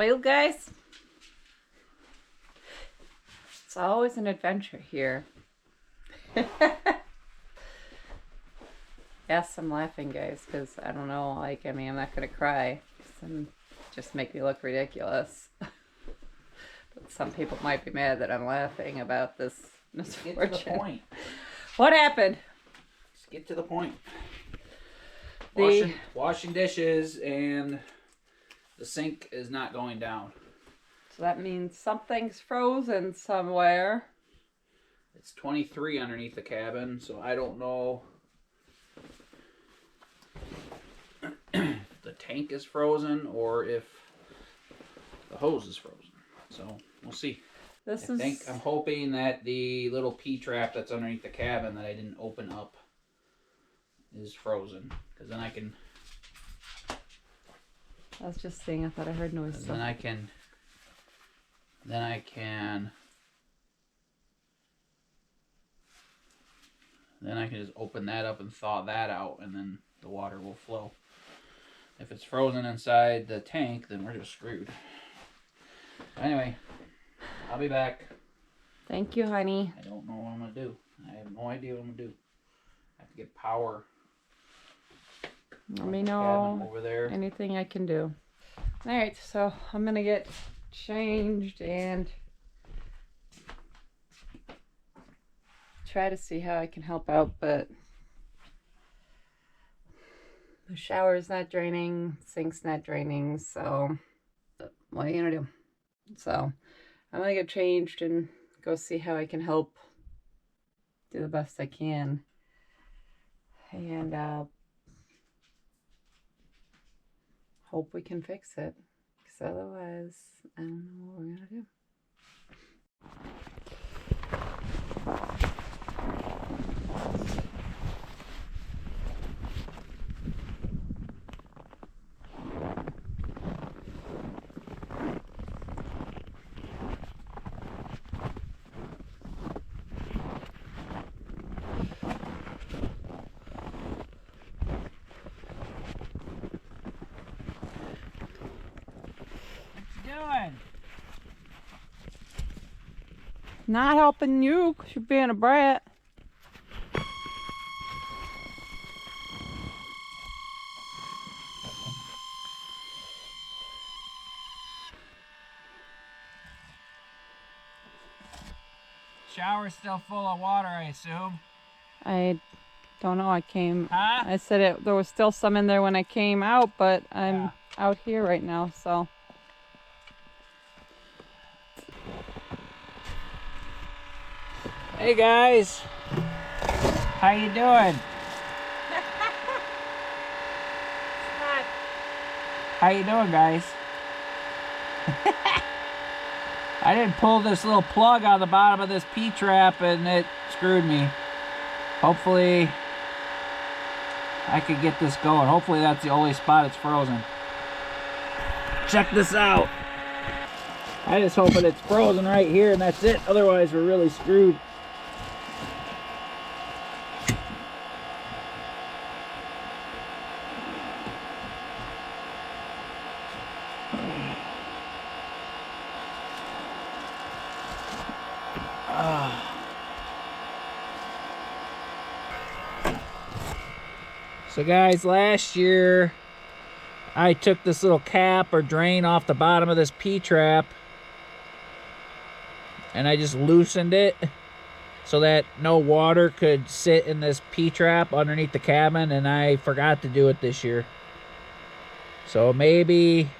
spoiled, guys? It's always an adventure here. Yes, I'm laughing, guys, because I don't know, like, I mean, I'm not going to cry. Just make me look ridiculous. But some people might be mad that I'm laughing about this misfortune. Get to the point. What happened? Let's get to the point. The... Washing dishes and the sink is not going down. So that means something's frozen somewhere. It's 23 underneath the cabin, so I don't know if the tank is frozen or if the hose is frozen. So we'll see. I'm hoping that the little P-trap that's underneath the cabin that I didn't open up is frozen, because then I can. I was just saying, I thought I heard noise. Then I can just open that up and thaw that out, and then the water will flow. If it's frozen inside the tank, then we're just screwed. Anyway, I'll be back. Thank you, honey. I don't know what I'm going to do. I have no idea what I'm going to do. I have to get power. Let me know over there. Anything I can do. Alright, so I'm going to get changed and try to see how I can help out, but the shower's not draining, sink's not draining, so what are you gonna do? So I'm gonna get changed and go see how I can help do the best I can, and hope we can fix it, because otherwise I don't know what we're gonna do. Not helping you because you're being a brat. Shower's still full of water, I assume. I don't know. I came. Huh? I said there was still some in there when I came out, but I'm out here right now, so. Hey guys, how you doing? How you doing, guys? I didn't pull this little plug on the bottom of this P-trap and it screwed me. Hopefully I could get this going. Hopefully that's the only spot it's frozen. Check this out. I just hope that it's frozen right here and that's it. Otherwise we're really screwed. So guys, last year I took this little cap or drain off the bottom of this P-trap and I just loosened it so that no water could sit in this P-trap underneath the cabin, and I forgot to do it this year. So maybe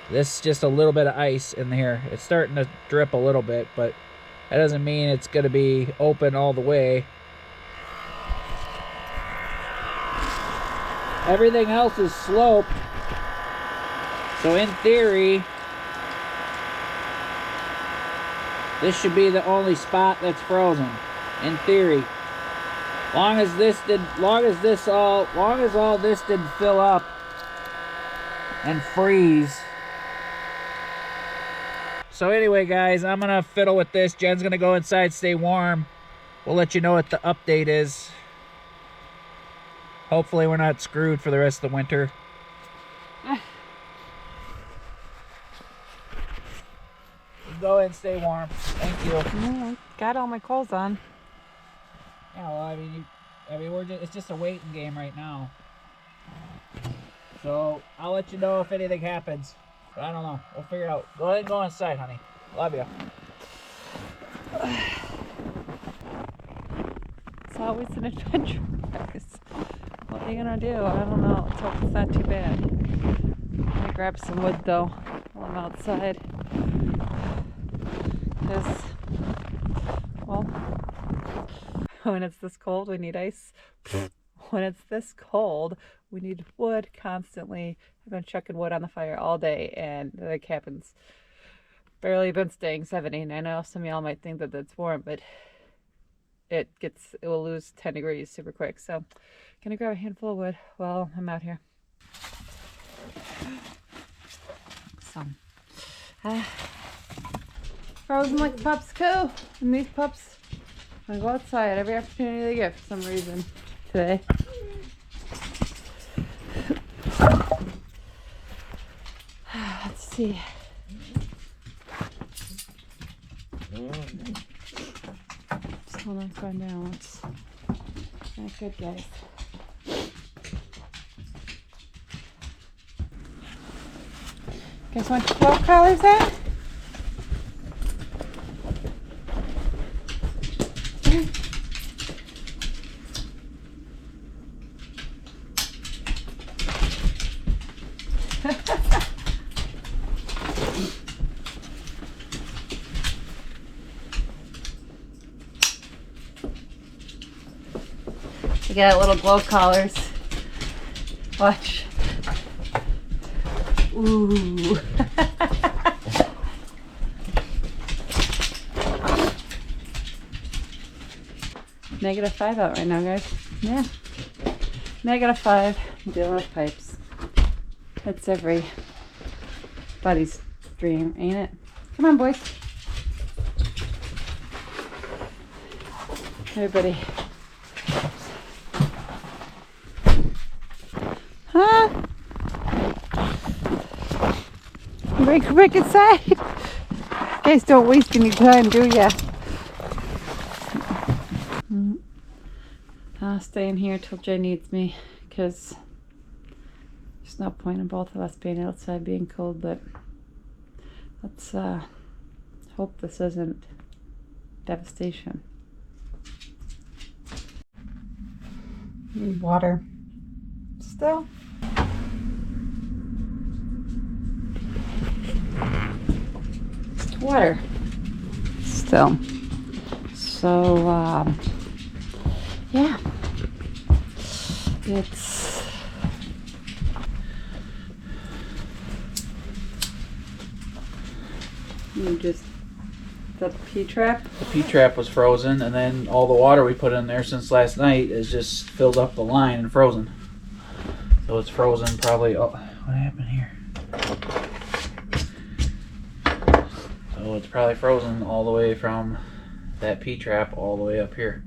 this is just a little bit of ice in here. It's starting to drip a little bit, but that doesn't mean it's going to be open all the way. Everything else is sloped. So in theory, this should be the only spot that's frozen. In theory. Long as all this didn't fill up and freeze. So anyway, guys, I'm gonna fiddle with this. Jen's gonna go inside, stay warm. We'll let you know what the update is. Hopefully we're not screwed for the rest of the winter. go and stay warm. Thank you. Yeah, got all my clothes on. Yeah, well, I mean, it's just a waiting game right now. So I'll let you know if anything happens. But I don't know. We'll figure it out. Go ahead and go inside, honey. Love you. It's always an adventure, guys. What are you gonna do? I don't know. Let's hope it's not too bad. I'm gonna grab some wood though while I'm outside. Because, well, when it's this cold, we need ice. When it's this cold, we need wood constantly. I've been chucking wood on the fire all day, and the cabin's barely been staying 70. And I know some of y'all might think that that's warm, but it will lose 10 degrees super quick. So, gonna grab a handful of wood while I'm out here. So, frozen like pups go, and these pups, I go outside every opportunity they get for some reason today. Let's see. Just hold on, going down. It's not good, guys. Guys want your 12 collars out? We got little glow collars. Watch. Ooh. -5 out right now, guys. Yeah. -5. I'm dealing with pipes. That's everybody's dream, ain't it? Come on, boys. Everybody. Huh? Break inside. Guys, don't waste any time, do ya? I'll stay in here till Jay needs me, because there's no point in both of us being outside being cold, but let's hope this isn't devastation. Need water. Still. Water. Still. So, yeah. It's just the P-trap. The P-trap was frozen, and then all the water we put in there since last night is just filled up the line and frozen. So it's frozen probably. Oh, what happened here? So it's probably frozen all the way from that P-trap all the way up here.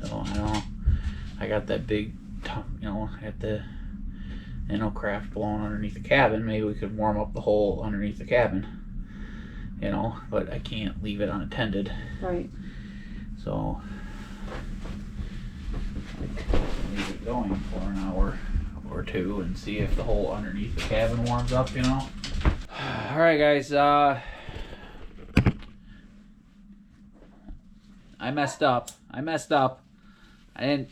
So I don't know. I got that big, I got the craft blowing underneath the cabin. Maybe we could warm up the hole underneath the cabin. But I can't leave it unattended. Right. So leave it going for an hour or two and see if the hole underneath the cabin warms up, All right, guys. I messed up. I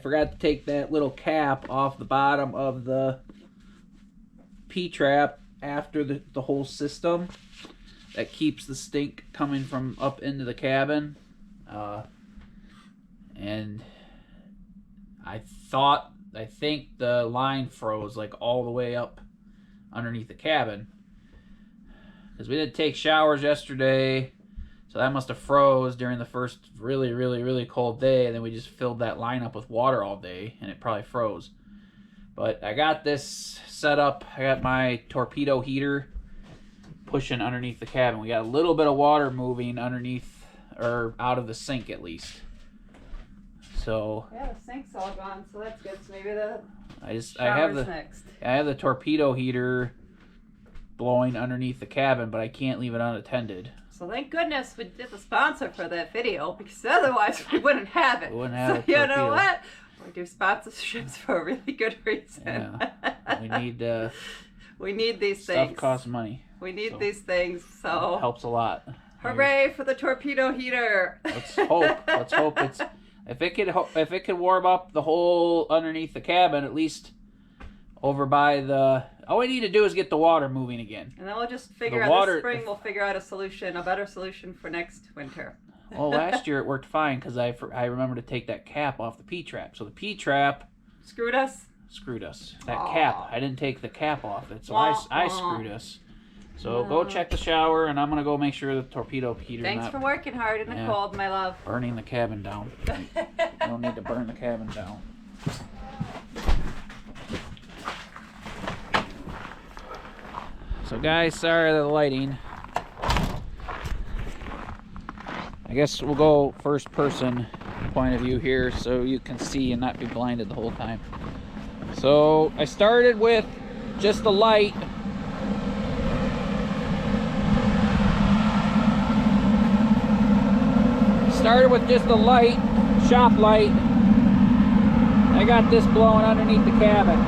forgot to take that little cap off the bottom of the P-trap after the whole system that keeps the stink coming from up into the cabin. And I think the line froze like all the way up underneath the cabin, because we didn't take showers yesterday, so that must have froze during the first really, really, really cold day, and then we just filled that line up with water all day, and it probably froze. But I got this set up. I got my torpedo heater pushing underneath the cabin. We got a little bit of water moving underneath, or out of the sink at least. So yeah, the sink's all gone, so that's good. So maybe the I have the next. I have the torpedo heater blowing underneath the cabin, but I can't leave it unattended. So thank goodness we did the sponsor for that video, because otherwise we wouldn't have it. We wouldn't have so it. You know what? We do sponsorships for a really good reason. Yeah. We need these stuff things. Stuff costs money. We need these things, so... It helps a lot. Hooray for the torpedo heater. Let's hope. Let's hope it's... If it could warm up the whole underneath the cabin, at least over by the... All we need to do is get the water moving again. And then we'll just figure out this spring, we'll figure out a better solution for next winter. Well, last year it worked fine because I remember to take that cap off the P-trap. So the P-trap... Screwed us? Screwed us. That cap. I didn't take the cap off it, so I screwed us. So go check the shower, and I'm going to go make sure the torpedo heater's Thanks for working hard in the cold, my love. Burning the cabin down. You don't need to burn the cabin down. So guys, sorry the lighting. I guess we'll go first person point of view here so you can see and not be blinded the whole time. So I started with just the light. Started with just the light, shop light. I got this blowing underneath the cabin.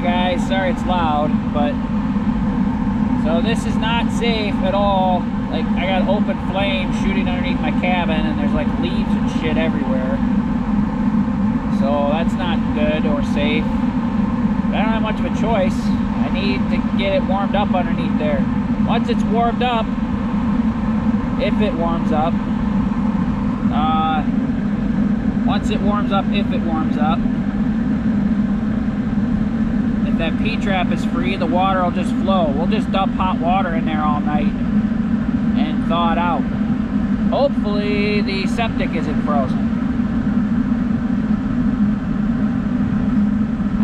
Guys, sorry it's loud, but so this is not safe at all. Like, I got open flame shooting underneath my cabin, and there's like leaves and shit everywhere, so that's not good or safe. But I don't have much of a choice. I need to get it warmed up underneath there. Once it's warmed up, if it warms up, that P-trap is free, the water will just flow. We'll just dump hot water in there all night and thaw it out. Hopefully the septic isn't frozen.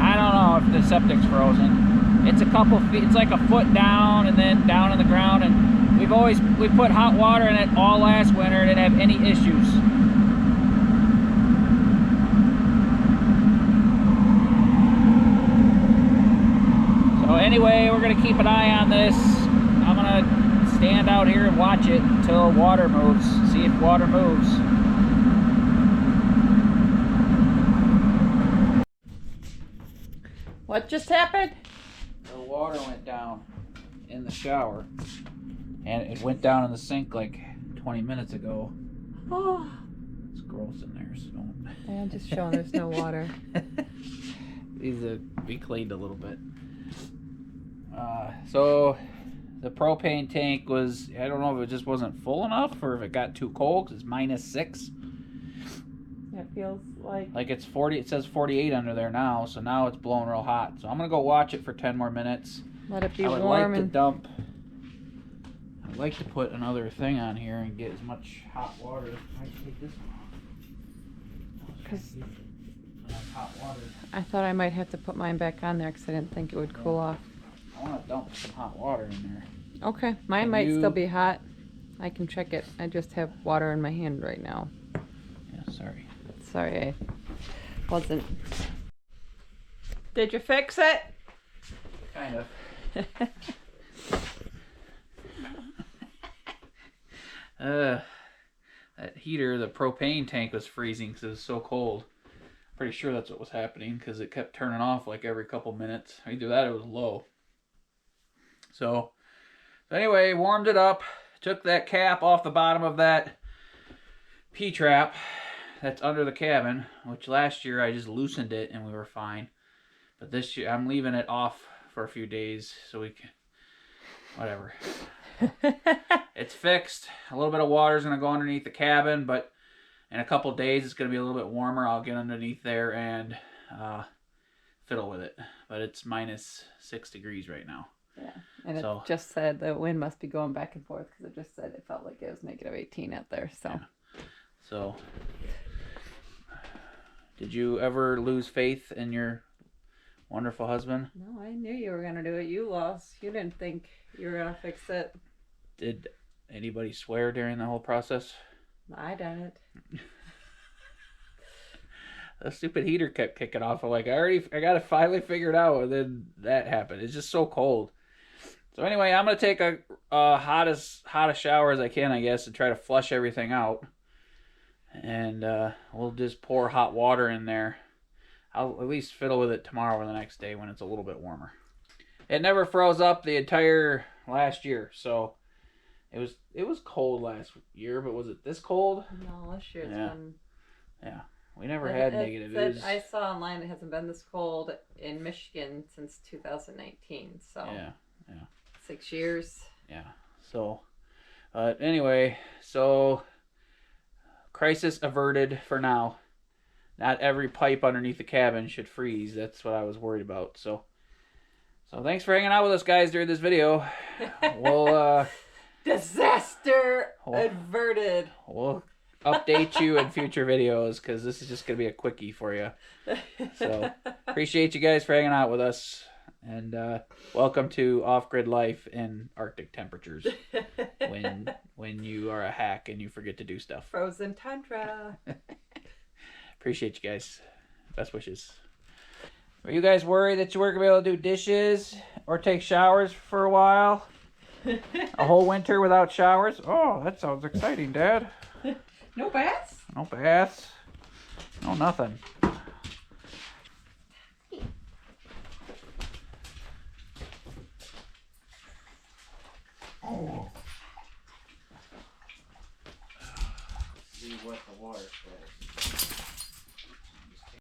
I don't know if the septic's frozen. It's a couple feet, it's like a foot down and then down in the ground, and we put hot water in it all last winter and didn't have any issues. Anyway, we're going to keep an eye on this. I'm going to stand out here and watch it until water moves. See if water moves. What just happened? The water went down in the shower. And it went down in the sink like 20 minutes ago. Oh. It's gross in there, so. I'm just showing there's no water. Needs to be cleaned a little bit. So the propane tank was, I don't know if it just wasn't full enough or if it got too cold, because it's -6. It feels like it's 40, it says 48 under there now, so now it's blowing real hot. So I'm going to go watch it for 10 more minutes. Let it be warm. I'd like to put another thing on here and get as much hot water. I might take this one. Because hot water. I thought I might have to put mine back on there because I didn't think it would cool off. I want to dump some hot water in there. Okay, mine might still be hot. I can check it. I just have water in my hand right now. Yeah, sorry. Sorry, I wasn't. Did you fix it? Kind of. That heater, the propane tank was freezing because it was so cold. Pretty sure that's what was happening because it kept turning off like every couple minutes. Either that or it was low. So anyway, warmed it up. Took that cap off the bottom of that P-trap that's under the cabin, which last year I just loosened it and we were fine. But this year I'm leaving it off for a few days so we can, whatever. It's fixed. A little bit of water is going to go underneath the cabin, but in a couple days it's going to be a little bit warmer. I'll get underneath there and fiddle with it. But it's -6 degrees right now. Yeah, and it just said the wind must be going back and forth because it just said it felt like it was -18 out there. So, yeah. So, did you ever lose faith in your wonderful husband? No, I knew you were gonna do it. You lost. You didn't think you were gonna fix it. Anybody swear during the whole process? I done it. The stupid heater kept kicking off. I'm like, I got it finally figured out, and then that happened. It's just so cold. So anyway, I'm gonna take a hot a shower as I can, I guess, and try to flush everything out. And we'll just pour hot water in there. I'll at least fiddle with it tomorrow or the next day when it's a little bit warmer. It never froze up the entire last year, so it was cold last year, but was it this cold? No, this year's been. Yeah, we never had negative. I saw online it hasn't been this cold in Michigan since 2019. So yeah. 6 years. Yeah. So, anyway, so crisis averted for now. Not every pipe underneath the cabin should freeze. That's what I was worried about. So thanks for hanging out with us, guys, during this video. We'll disaster averted. We'll update you in future videos because this is just gonna be a quickie for you. So appreciate you guys for hanging out with us, and welcome to off-grid life in Arctic temperatures. when you are a hack and you forget to do stuff. Frozen tundra. Appreciate you guys. Best wishes. Were you guys worried that you weren't gonna be able to do dishes or take showers for a while? A whole winter without showers? Oh, that sounds exciting, Dad. No baths? No baths. No nothing. Oh. See what the water says.